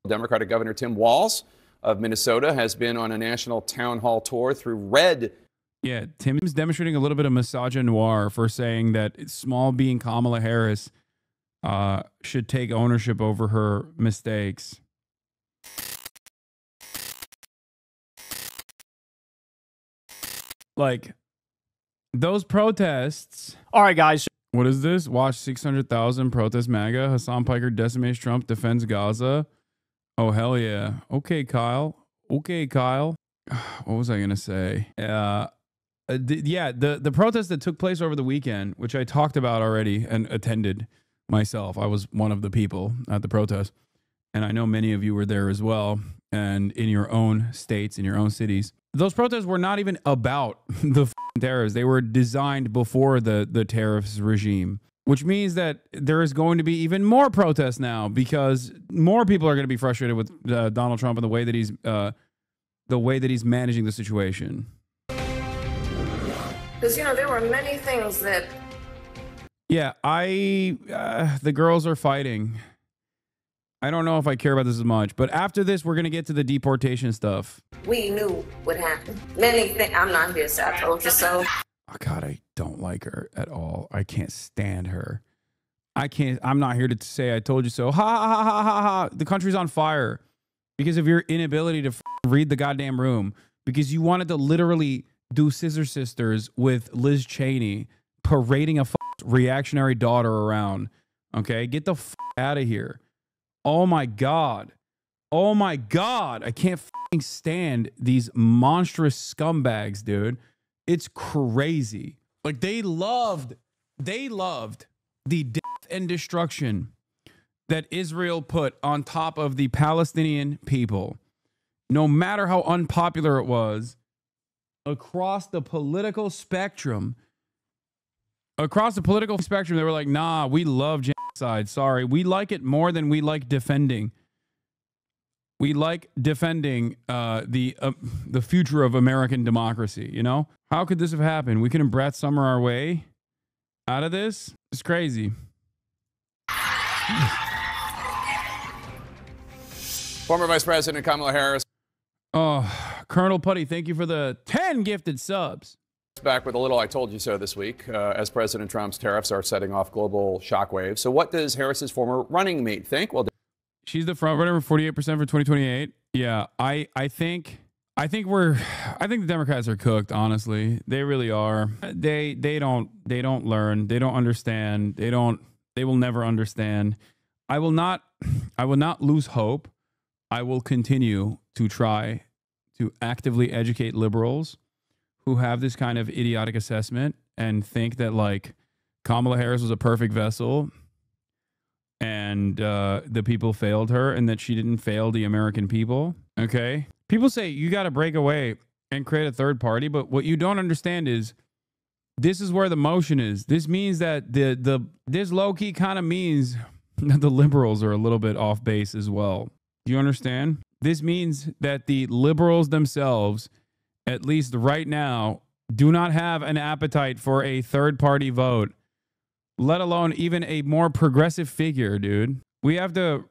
Democratic Governor Tim Walz of Minnesota has been on a national town hall tour through red. Yeah, Tim's demonstrating a little bit of misogynoir for saying that small being Kamala Harris should take ownership over her mistakes. Like, those protests. All right, guys. What is this? Watch 600,000 protest MAGA. Hassan Piker decimates Trump, defends Gaza. Oh, hell yeah. Okay, Kyle. Okay, Kyle. What was I going to say? The protest that took place over the weekend, which I talked about already and attended myself. I was one of the people at the protest. And I know many of you were there as well. And in your own states, in your own cities. Those protests were not even about the tariffs. They were designed before the tariffs regime, which means that there is going to be even more protests now because more people are going to be frustrated with Donald Trump and the way that he's managing the situation. Because, you know, there were many things that... Yeah, the girls are fighting. I don't know if I care about this as much, but after this, we're going to get to the deportation stuff. We knew what happened. Many things. I'm not here, so I told you so. Oh, God, I don't like her at all. I can't stand her. I'm not here to say I told you so. Ha, ha, ha, ha, ha, ha. The country's on fire because of your inability to read the goddamn room, because you wanted to literally do Scissor Sisters with Liz Cheney parading a reactionary daughter around. Okay, get the out of here. Oh my God. Oh my God. I can't stand these monstrous scumbags, dude. It's crazy. Like they loved the death and destruction that Israel put on top of the Palestinian people. No matter how unpopular it was across the political spectrum. Across the political spectrum, they were like, nah, we love genocide. Sorry. We like it more than we like defending. We like defending the future of American democracy, you know? How could this have happened? We couldn't Brett Summer our way out of this? It's crazy. Former Vice President Kamala Harris. Oh, Colonel Putty, thank you for the 10 gifted subs. Back with a little I told you so this week as President Trump's tariffs are setting off global shockwaves. So what does Harris's former running mate think? Well, she's the front runner for 48% for 2028. Yeah, I think the Democrats are cooked, honestly. They really are. They don't learn. They don't understand. They will never understand. I will not lose hope. I will continue to try to actively educate liberals who have this kind of idiotic assessment and think that like Kamala Harris was a perfect vessel and the people failed her and that she didn't fail the American people. Okay. People say you got to break away and create a third party. But what you don't understand is this is where the motion is. This means that this low key kind of means that the liberals are a little bit off base as well. Do you understand? This means that the liberals themselves, at least right now, do not have an appetite for a third-party vote, let alone even a more progressive figure, dude. We have to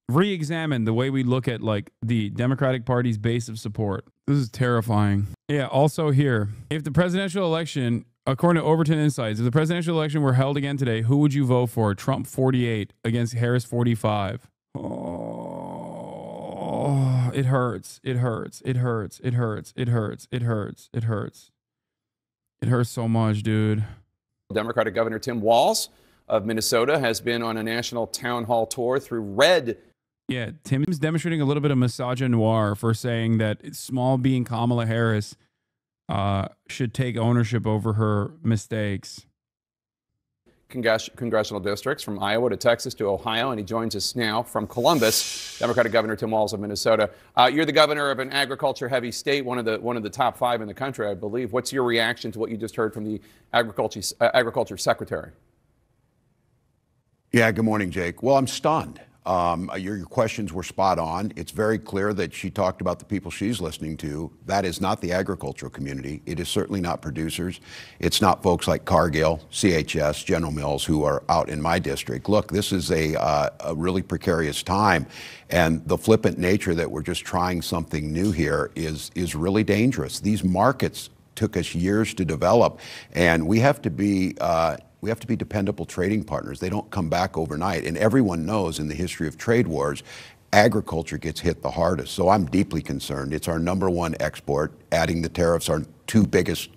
re-examine the way we look at like the Democratic Party's base of support. This is terrifying. Yeah, also here, if the presidential election, according to Overton Insights, if the presidential election were held again today, who would you vote for? Trump 48 against Harris 45. Oh, it hurts. It hurts. It hurts. It hurts. It hurts. It hurts. It hurts. It hurts so much, dude. Democratic Governor Tim Walz of Minnesota has been on a national town hall tour through red. Yeah, Tim's demonstrating a little bit of misogynoir for saying that small being Kamala Harris should take ownership over her mistakes. Congressional districts from Iowa to Texas to Ohio, and he joins us now from Columbus. Democratic Governor Tim Walz of Minnesota. You're the governor of an agriculture-heavy state, one of the top 5 in the country, I believe. What's your reaction to what you just heard from the agriculture secretary? Yeah, good morning, Jake. Well, I'm stunned. Your questions were spot on. It's very clear that she talked about the people she's listening to. That is not the agricultural community. It is certainly not producers. It's not folks like Cargill, CHS, General Mills, who are out in my district. Look, this is a really precarious time, and the flippant nature that we're just trying something new here is really dangerous. These markets took us years to develop, and we have to be dependable trading partners. They don't come back overnight. And everyone knows in the history of trade wars, agriculture gets hit the hardest. So I'm deeply concerned. It's our #1 export. Adding the tariffs, our two biggest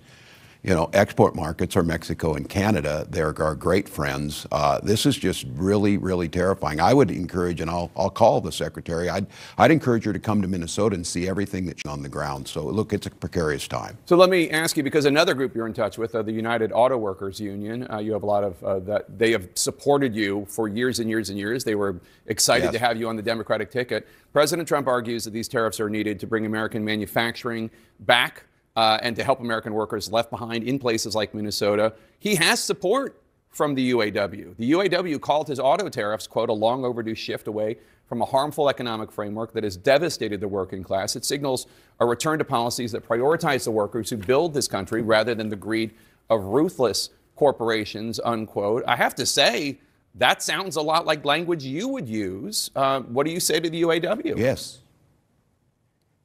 export markets are Mexico and Canada. They're our great friends. This is just really, really terrifying. I would encourage, and I'll call the secretary, I'd encourage her to come to Minnesota and see everything that's on the ground. So look, it's a precarious time. So let me ask you, because another group you're in touch with, the United Auto Workers Union, you have a lot of that. They have supported you for years and years and years. They were excited to have you on the Democratic ticket. President Trump argues that these tariffs are needed to bring American manufacturing back and to help American workers left behind in places like Minnesota. He has support from the UAW. The UAW called his auto tariffs, quote, a long overdue shift away from a harmful economic framework that has devastated the working class. It signals a return to policies that prioritize the workers who build this country rather than the greed of ruthless corporations, unquote. I have to say, that sounds a lot like language you would use. What do you say to the UAW? Yes.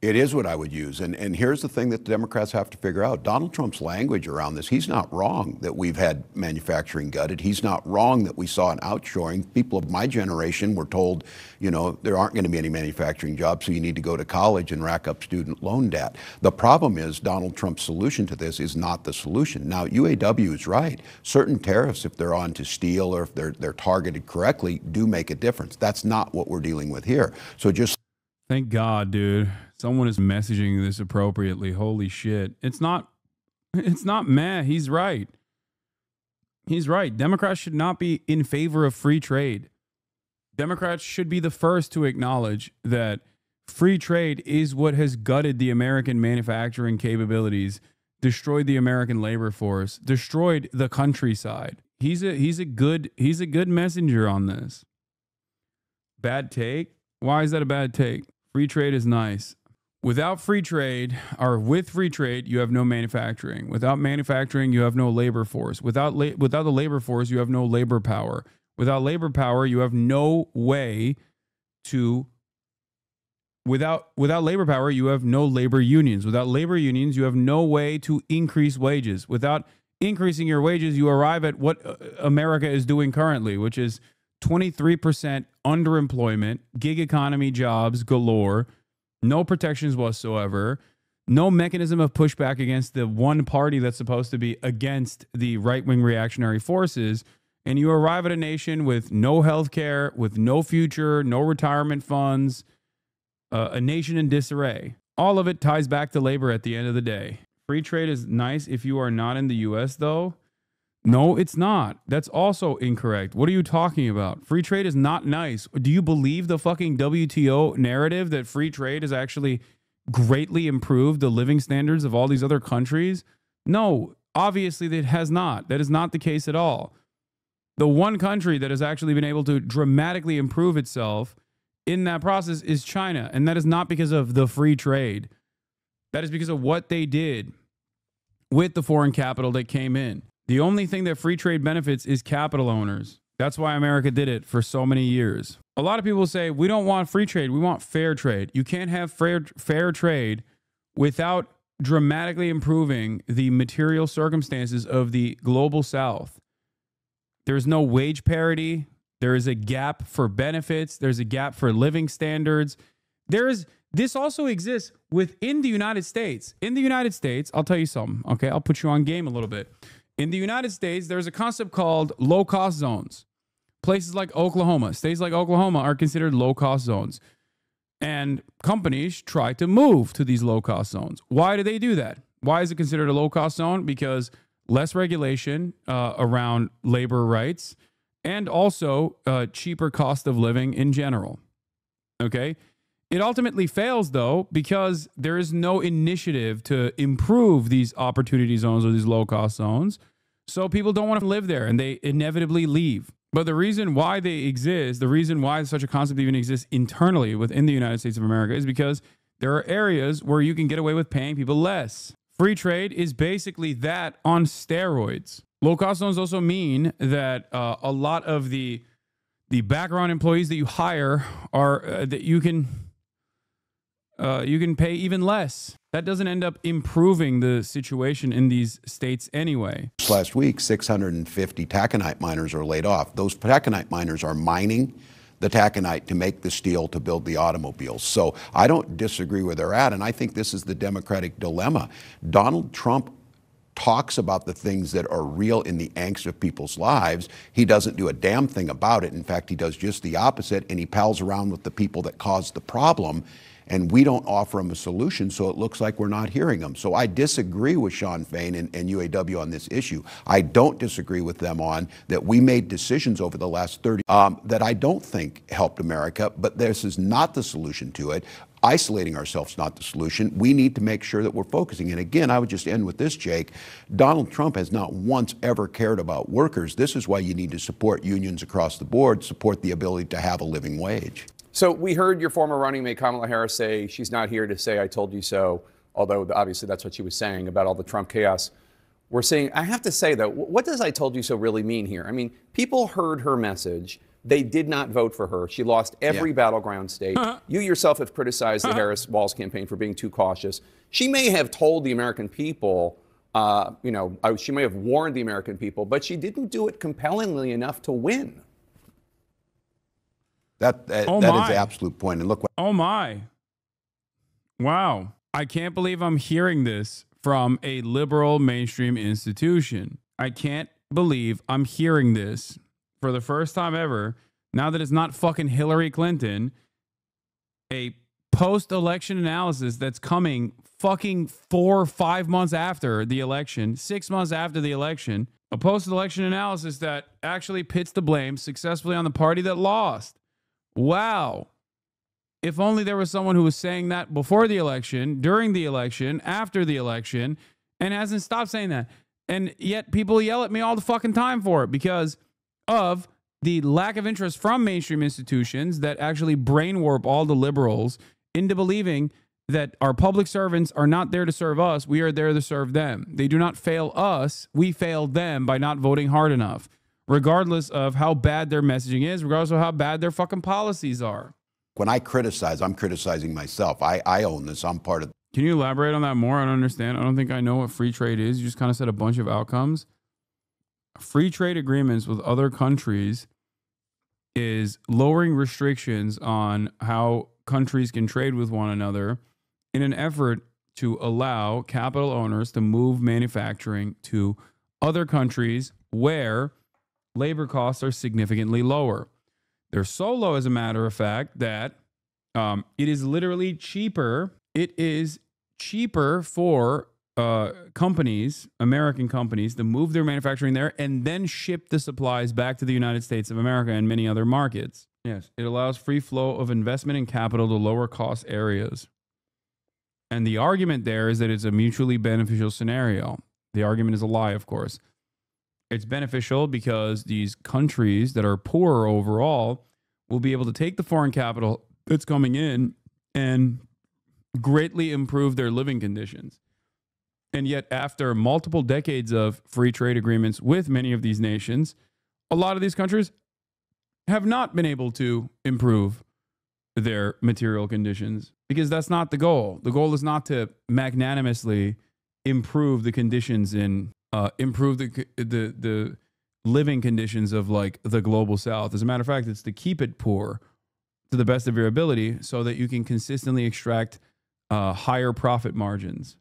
It is what I would use. And here's the thing that the Democrats have to figure out. Donald Trump's language around this, he's not wrong that we've had manufacturing gutted. He's not wrong that we saw an outshoring. People of my generation were told, there aren't going to be any manufacturing jobs, so you need to go to college and rack up student loan debt. The problem is Donald Trump's solution to this is not the solution. Now, UAW is right. Certain tariffs, if they're on to steel or if they're targeted correctly, do make a difference. That's not what we're dealing with here. So just... Thank God, dude. Someone is messaging this appropriately. Holy shit. It's not meh. He's right. He's right. Democrats should not be in favor of free trade. Democrats should be the first to acknowledge that free trade is what has gutted the American manufacturing capabilities, destroyed the American labor force, destroyed the countryside. He's a good messenger on this. Bad take? Why is that a bad take? Free trade is nice. Without free trade, or with free trade, you have no manufacturing. Without manufacturing, you have no labor force. Without the labor force, you have no labor power. Without labor power, you have no way to... Without labor power, you have no labor unions. Without labor unions, you have no way to increase wages. Without increasing your wages, you arrive at what America is doing currently, which is 23% underemployment, gig economy jobs galore, no protections whatsoever, no mechanism of pushback against the one party that's supposed to be against the right-wing reactionary forces, and you arrive at a nation with no health care, with no future, no retirement funds, a nation in disarray. All of it ties back to labor at the end of the day. Free trade is nice if you are not in the U.S., though. No, it's not. That's also incorrect. What are you talking about? Free trade is not nice. Do you believe the fucking WTO narrative that free trade has actually greatly improved the living standards of all these other countries? No, obviously it has not. That is not the case at all. The one country that has actually been able to dramatically improve itself in that process is China. And that is not because of the free trade. That is because of what they did with the foreign capital that came in. The only thing that free trade benefits is capital owners. That's why America did it for so many years. A lot of people say, we don't want free trade, we want fair trade. You can't have fair trade without dramatically improving the material circumstances of the global South. There's no wage parity. There is a gap for benefits. There's a gap for living standards. This also exists within the United States. In the United States, I'll tell you something, okay? I'll put you on game a little bit. In the United States, there's a concept called low-cost zones. Places like Oklahoma, states like Oklahoma are considered low-cost zones. And companies try to move to these low-cost zones. Why do they do that? Why is it considered a low-cost zone? Because less regulation around labor rights and also cheaper cost of living in general. Okay? It ultimately fails, though, because there is no initiative to improve these opportunity zones or these low-cost zones. So people don't want to live there, and they inevitably leave. But the reason why they exist, the reason why such a concept even exists internally within the United States of America is because there are areas where you can get away with paying people less. Free trade is basically that on steroids. Low cost loans also mean that a lot of the background employees that you hire are that you can pay even less. That doesn't end up improving the situation in these states anyway. Last week, 650 taconite miners are laid off. Those taconite miners are mining the taconite to make the steel to build the automobiles. So I don't disagree where they're at, and I think this is the Democratic dilemma. Donald Trump talks about the things that are real in the angst of people's lives. He doesn't do a damn thing about it. In fact, he does just the opposite, and he pals around with the people that caused the problem. And we don't offer them a solution, so it looks like we're not hearing them. So I disagree with Sean Fain and UAW on this issue. I don't disagree with them on that we made decisions over the last 30 that I don't think helped America, but this is not the solution to it. Isolating ourselves not the solution. We need to make sure that we're focusing. And again, I would just end with this, Jake. Donald Trump has not once ever cared about workers. This is why you need to support unions across the board, support the ability to have a living wage. So we heard your former running mate Kamala Harris say she's not here to say I told you so, although obviously that's what she was saying about all the Trump chaos. We're seeing, I have to say though, what does I told you so really mean here? I mean, people heard her message. They did not vote for her. She lost every battleground state. You yourself have criticized the Harris-Walz campaign for being too cautious. She may have told the American people, she may have warned the American people, but she didn't do it compellingly enough to win. That is the absolute point. And look what. Oh my. Wow. I can't believe I'm hearing this from a liberal mainstream institution. I can't believe I'm hearing this for the first time ever. Now that it's not fucking Hillary Clinton, a post-election analysis that's coming fucking 4 or 5 months after the election, 6 months after the election, a post-election analysis that actually pits the blame successfully on the party that lost. Wow. If only there was someone who was saying that before the election, during the election, after the election, and hasn't stopped saying that. And yet people yell at me all the fucking time for it because of the lack of interest from mainstream institutions that actually brain warp all the liberals into believing that our public servants are not there to serve us. We are there to serve them. They do not fail us. We fail them by not voting hard enough. Regardless of how bad their messaging is, regardless of how bad their fucking policies are. When I criticize, I'm criticizing myself. I own this. I'm part of. Can you elaborate on that more? I don't understand. I don't think I know what free trade is. You just kind of said a bunch of outcomes. Free trade agreements with other countries is lowering restrictions on how countries can trade with one another in an effort to allow capital owners to move manufacturing to other countries where labor costs are significantly lower. They're so low, as a matter of fact, that it is literally cheaper. It is cheaper for companies, American companies, to move their manufacturing there and then ship the supplies back to the United States of America and many other markets. Yes, it allows free flow of investment and capital to lower cost areas. And the argument there is that it's a mutually beneficial scenario. The argument is a lie, of course. It's beneficial because these countries that are poorer overall will be able to take the foreign capital that's coming in and greatly improve their living conditions. And yet, after multiple decades of free trade agreements with many of these nations, a lot of these countries have not been able to improve their material conditions because that's not the goal. The goal is not to magnanimously improve the conditions in improve the living conditions of like the global south. As a matter of fact, it's to keep it poor to the best of your ability so that you can consistently extract higher profit margins.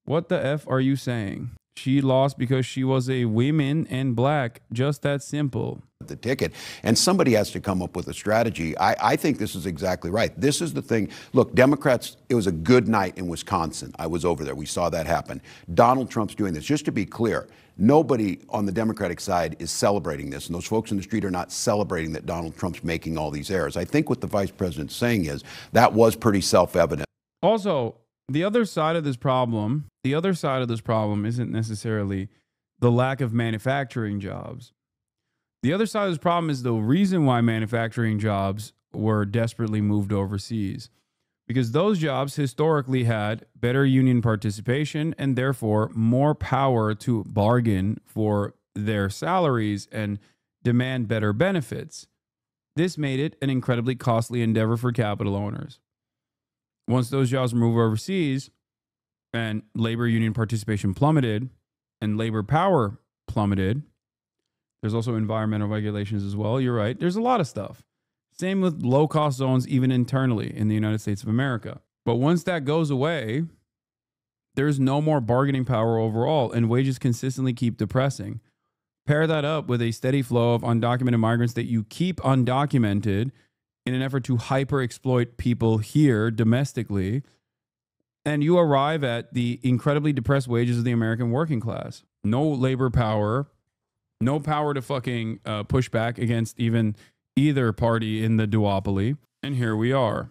What the F are you saying? She lost because she was a woman and black. Just that simple. The ticket. And somebody has to come up with a strategy. I think this is exactly right. This is the thing. Look, Democrats, it was a good night in Wisconsin. I was over there. We saw that happen. Donald Trump's doing this. Just to be clear, nobody on the Democratic side is celebrating this. And those folks in the street are not celebrating that Donald Trump's making all these errors. I think what the vice president's saying is that was pretty self-evident. Also, the other side of this problem isn't necessarily the lack of manufacturing jobs. The other side of this problem is the reason why manufacturing jobs were desperately moved overseas, because those jobs historically had better union participation and therefore more power to bargain for their salaries and demand better benefits. This made it an incredibly costly endeavor for capital owners. Once those jobs moved overseas and labor union participation plummeted and labor power plummeted, there's also environmental regulations as well. You're right. There's a lot of stuff. Same with low-cost zones, even internally in the United States of America. But once that goes away, there's no more bargaining power overall, and wages consistently keep depressing. Pair that up with a steady flow of undocumented migrants that you keep undocumented in an effort to hyper-exploit people here domestically, and you arrive at the incredibly depressed wages of the American working class. No labor power, no power to fucking push back against even either party in the duopoly. And here we are.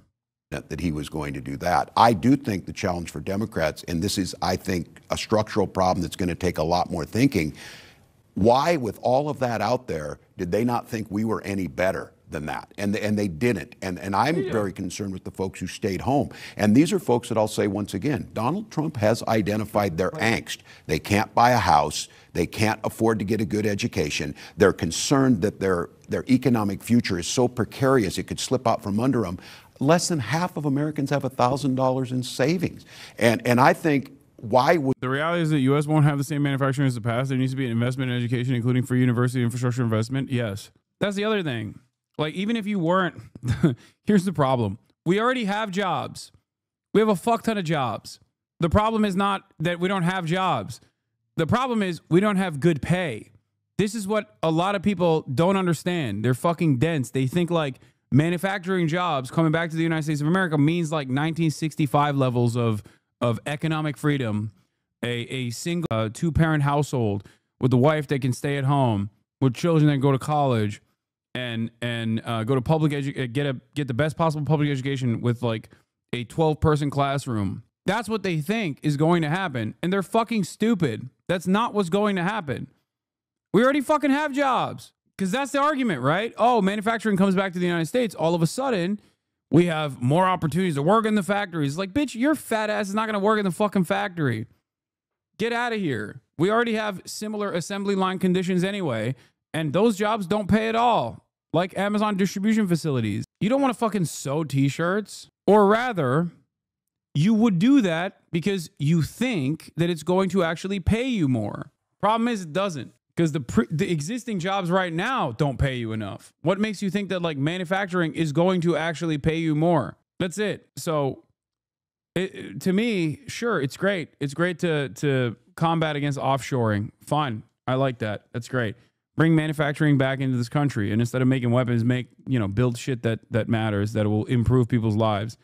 That he was going to do that. I do think the challenge for Democrats, and this is, I think, a structural problem that's going to take a lot more thinking. Why, with all of that out there, did they not think we were any better than that? And they didn't. And I'm very concerned with the folks who stayed home. And these are folks that I'll say once again, Donald Trump has identified their angst. They can't buy a house. They can't afford to get a good education. They're concerned that their economic future is so precarious it could slip out from under them. Less than half of Americans have $1,000 in savings. And I think, why would... The reality is that U.S. won't have the same manufacturing as the past. There needs to be an investment in education, including free university infrastructure investment. Yes. That's the other thing. Like, even if you weren't... Here's the problem. We already have jobs. We have a fuck ton of jobs. The problem is not that we don't have jobs. The problem is we don't have good pay. This is what a lot of people don't understand. They're fucking dense. They think like manufacturing jobs coming back to the United States of America means like 1965 levels of economic freedom, a single two-parent household with a wife that can stay at home, with children that go to college and go to public get the best possible public education with like a 12-person classroom. That's what they think is going to happen, and they're fucking stupid. That's not what's going to happen. We already fucking have jobs, because that's the argument, right? Oh, manufacturing comes back to the United States. All of a sudden, we have more opportunities to work in the factories. Like, bitch, your fat ass is not going to work in the fucking factory. Get out of here. We already have similar assembly line conditions anyway, and those jobs don't pay at all, like Amazon distribution facilities. You don't want to fucking sew t-shirts, or rather, you would do that because you think that it's going to actually pay you more. Problem is, it doesn't. Because the existing jobs right now don't pay you enough. What makes you think that like manufacturing is going to actually pay you more? That's it. So to me, sure, it's great. It's great to combat against offshoring. Fine. I like that. That's great. Bring manufacturing back into this country, and instead of making weapons, build shit that matters, that will improve people's lives.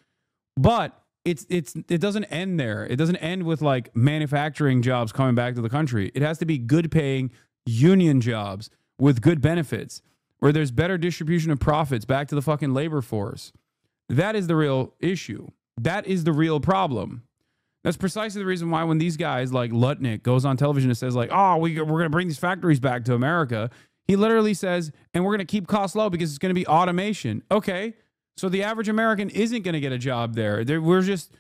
But it doesn't end there. It doesn't end with like manufacturing jobs coming back to the country. It has to be good paying union jobs with good benefits, where there's better distribution of profits back to the fucking labor force. That is the real issue. That is the real problem. That's precisely the reason why when these guys like Lutnick goes on television and says like, oh, we're going to bring these factories back to America, he literally says, and we're going to keep costs low because it's going to be automation. Okay, so the average American isn't going to get a job there. We're just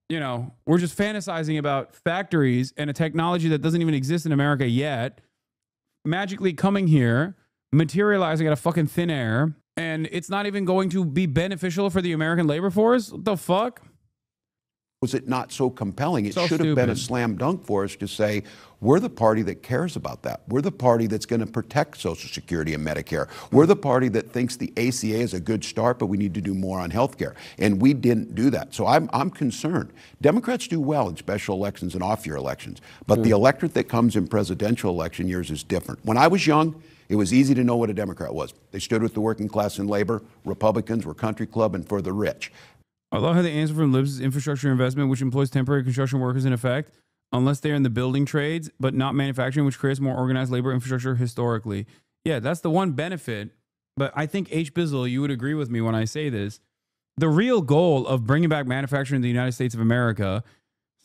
fantasizing about factories and a technology that doesn't even exist in America yet, magically coming here, materializing out of fucking thin air, and it's not even going to be beneficial for the American labor force? What the fuck? Was it not so compelling? It So should have been a stupid. slam dunk for us to say, we're the party that cares about that. We're the party that's going to protect Social Security and Medicare. We're the party that thinks the ACA is a good start, but we need to do more on health care. And we didn't do that. So I'm concerned. Democrats do well in special elections and off-year elections, but the electorate that comes in presidential election years is different. When I was young, it was easy to know what a Democrat was. They stood with the working class and labor. Republicans were country club and for the rich. I love how the answer from Libs is infrastructure investment, which employs temporary construction workers in effect, unless they're in the building trades, but not manufacturing, which creates more organized labor infrastructure historically. Yeah, that's the one benefit. But I think H. Bizzle, you would agree with me when I say this. The real goal of bringing back manufacturing in the United States of America,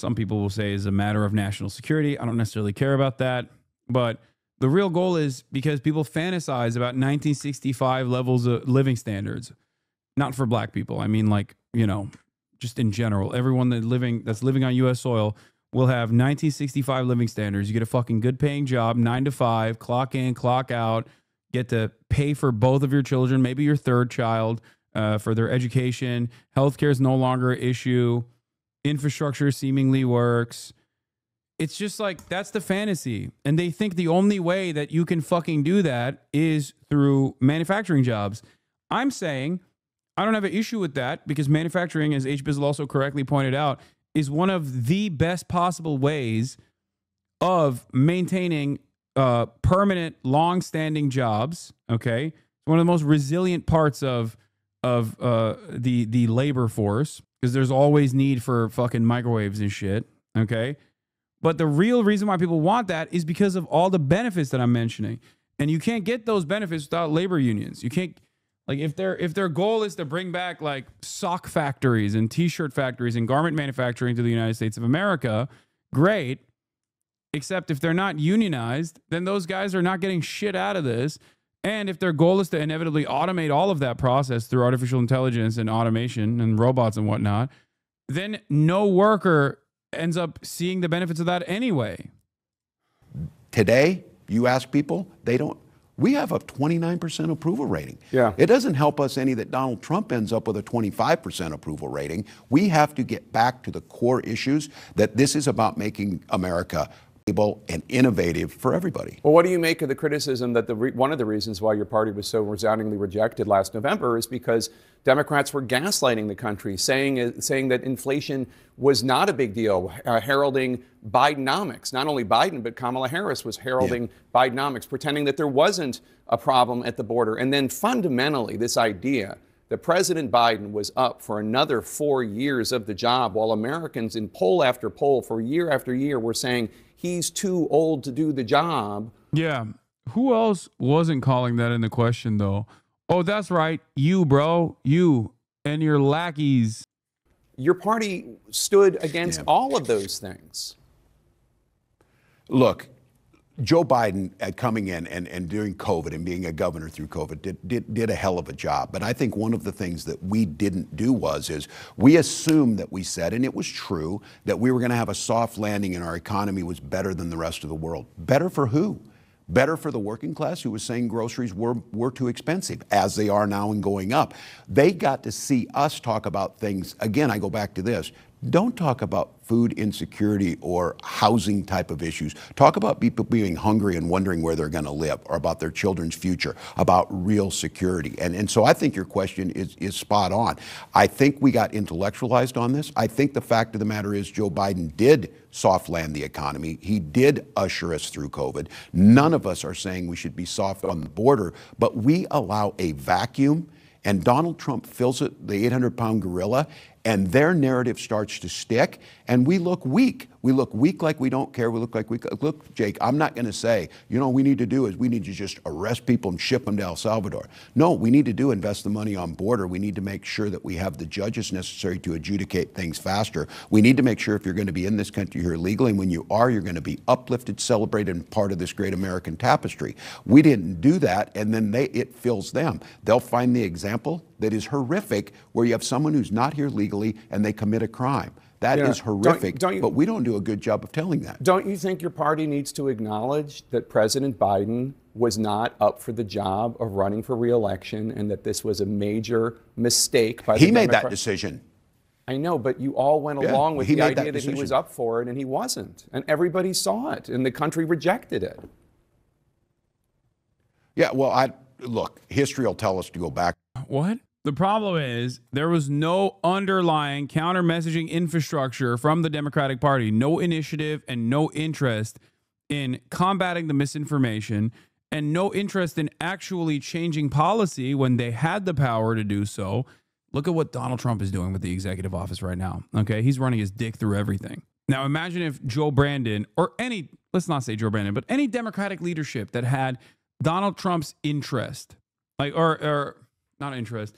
some people will say, is a matter of national security. I don't necessarily care about that. But The real goal is because people fantasize about 1965 levels of living standards. Not for black people. I mean, like, you know, just in general. Everyone that's living on U.S. soil will have 1965 living standards. You get a fucking good paying job, 9 to 5, clock in, clock out, get to pay for both of your children, maybe your third child, for their education. Healthcare is no longer an issue. Infrastructure seemingly works. It's just like, that's the fantasy. And they think the only way that you can fucking do that is through manufacturing jobs. I'm saying I don't have an issue with that because manufacturing, as H. Bizzle also correctly pointed out, is one of the best possible ways of maintaining permanent, long-standing jobs. Okay, it's one of the most resilient parts of the labor force because there's always need for fucking microwaves and shit. Okay, but the real reason why people want that is because of all the benefits that I'm mentioning, and you can't get those benefits without labor unions. You can't. Like if their goal is to bring back like sock factories and t-shirt factories and garment manufacturing to the United States of America, great. Except if they're not unionized, then those guys are not getting shit out of this. And if their goal is to inevitably automate all of that process through artificial intelligence and automation and robots and whatnot, then no worker ends up seeing the benefits of that anyway. Today, you ask people, they don't. We have a 29% approval rating. Yeah. It doesn't help us any that Donald Trump ends up with a 25% approval rating. We have to get back to the core issues that this is about making America able and innovative for everybody. Well, what do you make of the criticism that one of the reasons why your party was so resoundingly rejected last November is because Democrats were gaslighting the country, saying that inflation was not a big deal, heralding Bidenomics. Not only Biden, but Kamala Harris was heralding Bidenomics, pretending that there wasn't a problem at the border. And then fundamentally, this idea that President Biden was up for another 4 years of the job, while Americans in poll after poll for year after year were saying he's too old to do the job. Yeah. Who else wasn't calling that into question, though? Oh, that's right. You, bro. You and your lackeys. Your party stood against all of those things. Look, Joe Biden coming in and doing COVID and being a governor through COVID did a hell of a job. But I think one of the things that we didn't do is we assumed that we said, and it was true, that we were going to have a soft landing and our economy was better than the rest of the world. Better for who? Better for the working class who was saying groceries were too expensive, as they are now and going up. They got to see us talk about things. Again, I go back to this. Don't talk about food insecurity or housing type of issues. Talk about people being hungry and wondering where they're going to live, or about their children's future, about real security. And so I think your question is spot on. I think we got intellectualized on this. I think the fact of the matter is Joe Biden did soft land the economy. He did usher us through COVID. None of us are saying we should be soft on the border, but we allow a vacuum, and Donald Trump fills it, the 800-pound gorilla, and their narrative starts to stick, and we look weak. We look weak like we don't care. We look like look, Jake, I'm not going to say, you know, what we need to do is we need to just arrest people and ship them to El Salvador. No, we need to invest the money on border. We need to make sure that we have the judges necessary to adjudicate things faster. We need to make sure if you're going to be in this country here legally, and when you are, you're going to be uplifted, celebrated, and part of this great American tapestry. We didn't do that, and then it fills them. They'll find the example that is horrific where you have someone who's not here legally and they commit a crime. That is horrific, but we don't do a good job of telling that. Don't you think your party needs to acknowledge that President Biden was not up for the job of running for re-election and that this was a major mistake by the He made that decision. I know, but you all went along with the idea that he was up for it and he wasn't. And everybody saw it and the country rejected it. Yeah, well, look, history will tell us to go back. What? The problem is there was no underlying counter-messaging infrastructure from the Democratic Party, no initiative and no interest in combating the misinformation, and no interest in actually changing policy when they had the power to do so. Look at what Donald Trump is doing with the executive office right now. Okay, he's running his dick through everything. Now imagine if Joe Brandon, or any, let's not say Joe Brandon, but any Democratic leadership that had Donald Trump's interest, like, or not interest,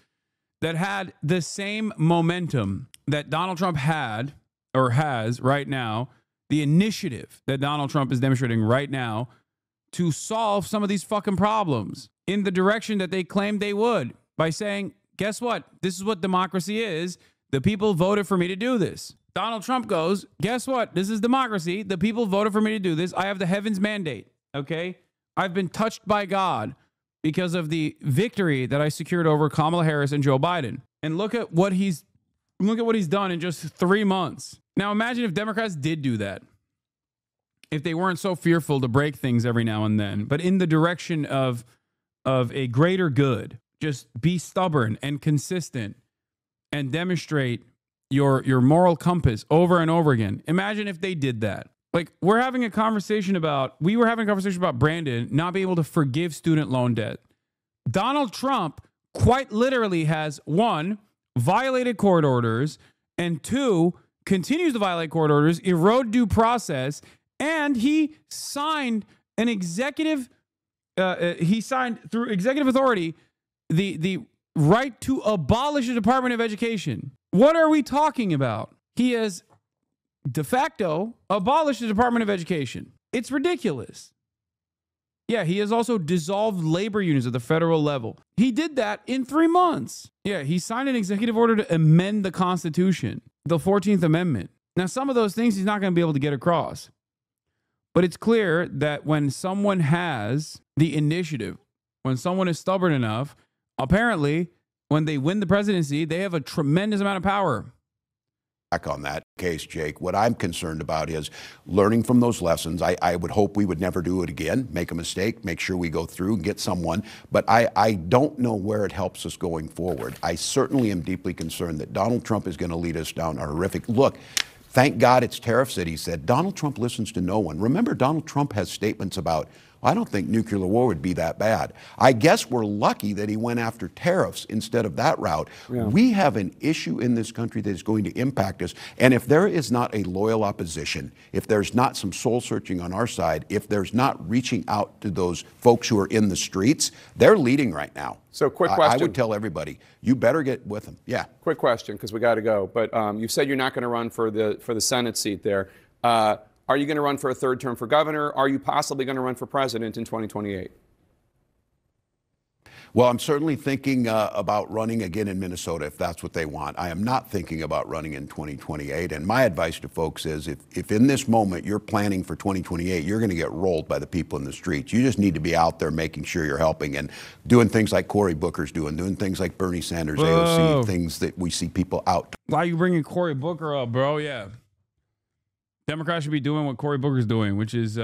that had the same momentum that Donald Trump had or has right now, the initiative that Donald Trump is demonstrating right now to solve some of these fucking problems in the direction that they claimed they would by saying, guess what? This is what democracy is. The people voted for me to do this. Donald Trump goes, guess what? This is democracy. The people voted for me to do this. I have the heavens mandate. Okay. I've been touched by God because of the victory that I secured over Kamala Harris and Joe Biden. And look at what he's done in just 3 months. Now imagine if Democrats did do that. If they weren't so fearful to break things every now and then, but in the direction of a greater good, just be stubborn and consistent and demonstrate your moral compass over and over again. Imagine if they did that. Like we were having a conversation about Brandon not being able to forgive student loan debt. Donald Trump quite literally has 1, violated court orders, and 2, continues to violate court orders, erode due process, and he signed an executive, he signed through executive authority the right to abolish the Department of Education. What are we talking about? He has de facto abolished the Department of Education. It's ridiculous. Yeah, he has also dissolved labor unions at the federal level. He did that in 3 months. Yeah, he signed an executive order to amend the Constitution, the 14th Amendment. Now, some of those things he's not going to be able to get across. But it's clear that when someone has the initiative, when someone is stubborn enough, apparently, when they win the presidency, they have a tremendous amount of power. Back on that case, Jake, what I'm concerned about is learning from those lessons. I would hope we would never do it again, make a mistake, make sure we go through and get someone. But I don't know where it helps us going forward. I certainly am deeply concerned that Donald Trump is going to lead us down a horrific look. Thank God it's tariffs that he said. Donald Trump listens to no one. Remember, Donald Trump has statements about, I don't think nuclear war would be that bad. I guess we're lucky that he went after tariffs instead of that route. Yeah. We have an issue in this country that is going to impact us. And if there is not a loyal opposition, if there's not some soul searching on our side, if there's not reaching out to those folks who are in the streets, they're leading right now. So quick question. I would tell everybody, you better get with them. Yeah. Quick question, because we got to go. But you said you're not going to run for the Senate seat there. Are you going to run for a 3rd term for governor? Are you possibly going to run for president in 2028? Well, I'm certainly thinking about running again in Minnesota if that's what they want. I am not thinking about running in 2028. And my advice to folks is if in this moment you're planning for 2028, you're going to get rolled by the people in the streets. You just need to be out there making sure you're helping and doing things like Cory Booker's doing things like Bernie Sanders, AOC, things that we see people out. Why are you bringing Cory Booker up, bro? Yeah. Democrats should be doing what Cory Booker's doing, which is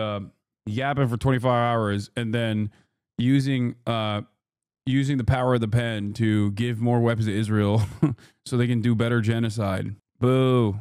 yapping for 25 hours and then using the power of the pen to give more weapons to Israel so they can do better genocide. Boo.